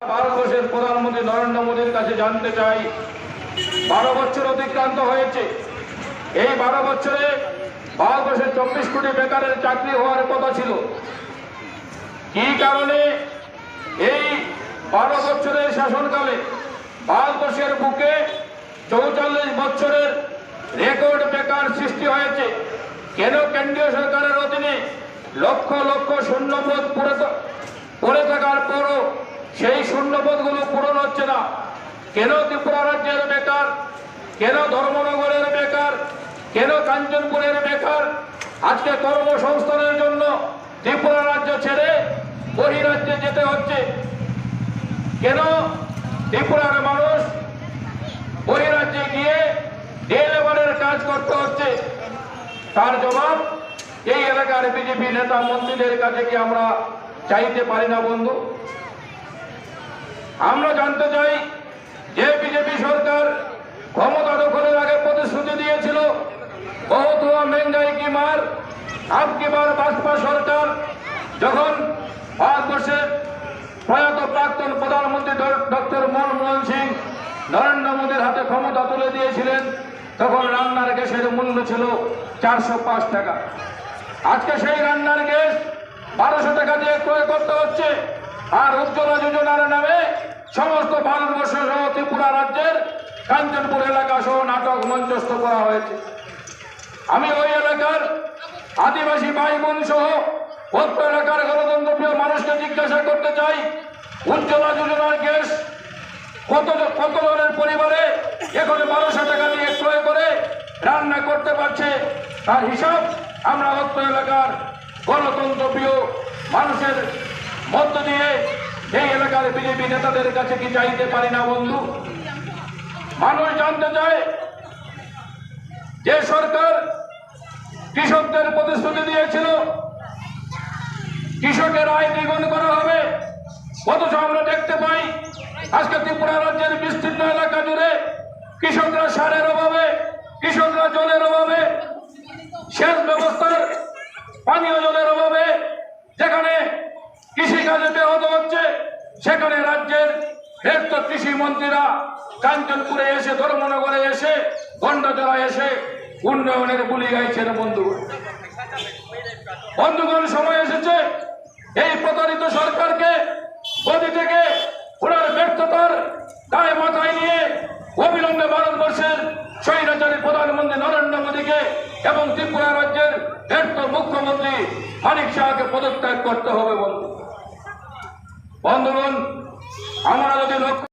ভারতবর্ষের প্রধানমন্ত্রী নরেন্দ্র মোদীর কাছে জানতে চাই, 12 বছর অতিক্রান্ত হয়েছে। এই 12 বছরে ভারতবর্ষের 24 কোটি বেকারের চাকরি হওয়ার কথা ছিল। কি কারণে এই 12 বছরের শাসনকালে ভারতবর্ষের বুকে 44 বছরের রেকর্ড বেকার সৃষ্টি হয়েছে? কেন কেন্দ্রীয় সরকারের অধীনে লক্ষ লক্ষ শূন্যপদ পড়ে থাকার পরও সেই শূন্যপদগুলো পূরণ হচ্ছে না? কেন ত্রিপুরা রাজ্যের বেকার, কেন ধর্মনগরের বেকার, কেন কাঞ্চনপুরের বেকার আজকে কর্মসংস্থানের জন্য ত্রিপুরা রাজ্য ছেড়ে বহিরাজ্যে যেতে হচ্ছে? কেন ত্রিপুরার মানুষ বহিরাজ্যে গিয়ে ডে লেবারের কাজ করতে হচ্ছে? তার জবাব এই এলাকার বিজেপি নেতা মন্ত্রীদের কাছে কি আমরা চাইতে পারি না? বন্ধু, আমরা জানতে চাই যে বিজেপি সরকার ক্ষমতা দখলের আগে প্রতিশ্রুতি দিয়েছিল বহুত হুয়া মেহঙ্গাই কি মার, আপকি বার ভাজপা সরকার যখন ভারতবর্ষের প্রয়াত প্রাক্তন প্রধানমন্ত্রী ডক্টর মনমোহন সিং নরেন্দ্র মোদীর হাতে ক্ষমতা তুলে দিয়েছিলেন, তখন রান্নার গ্যাসের মূল্য ছিল 405 টাকা। আজকে সেই রান্নার গ্যাস 1200 টাকা দিয়ে ক্রয় করতে হচ্ছে। আর উজ্জ্বলা যোজনার নামে সমস্ত ভারতবর্ষ সহ ত্রিপুরা রাজ্যের কাঞ্চনপুর এলাকা সহ নাটক মঞ্চস্থ করা হয়েছে। আমি ওই এলাকার আদিবাসী ভাই বোন সহ অত্র এলাকার গণতন্ত্রপ্রিয় মানুষকে জিজ্ঞাসা করতে চাই, উজ্জ্বলা যোজনার গ্যাস কত জনের পরিবারে এখন 1200 টাকা দিয়ে ক্রয় করে রান্না করতে পারছে? তার হিসাব আমরা অত্র এলাকার গণতন্ত্রপ্রিয় মানুষের মধ্য দিয়ে এই এলাকার বিজেপি নেতাদের কাছে কি চাইতে পারি না? বন্ধু, মানুষ জানতে চায় যে সরকার কৃষকদের প্রতিশ্রুতি দিয়েছিল কৃষকের আয় দ্বিগুণ করা হবে, অথচ আমরা দেখতে পাই আজকে ত্রিপুরা রাজ্যের বিস্তীর্ণ এলাকা জুড়ে কৃষকরা সারের অভাবে, কৃষকরা জলের অভাবে, সেচ ব্যবস্থার পানীয় জলের অভাবে যেখানে কৃষিকাজে ব্যাহত হচ্ছে, সেখানে রাজ্যের শ্রেষ্ঠ কৃষি মন্ত্রীরা কাঞ্চনপুরে এসে, ধর্মনগরে এসে, গন্ডাজোড়ায় এসে উন্নয়নের বুলি গাইছেন। বন্ধুগণ, সময় এসেছে এই প্রতারিত সরকারকে গদি থেকে ওনার ব্যর্থতার দায় মাথায় নিয়ে অবিলম্বে ভারতবর্ষের স্বৈরাচারী প্রধানমন্ত্রী নরেন্দ্র মোদীকে এবং ত্রিপুরা রাজ্যের ব্যর্থ মুখ্যমন্ত্রী মানিক শাহকে পদত্যাগ করতে হবে। বন্ধুগণ, আমরা যদি লক্ষ্য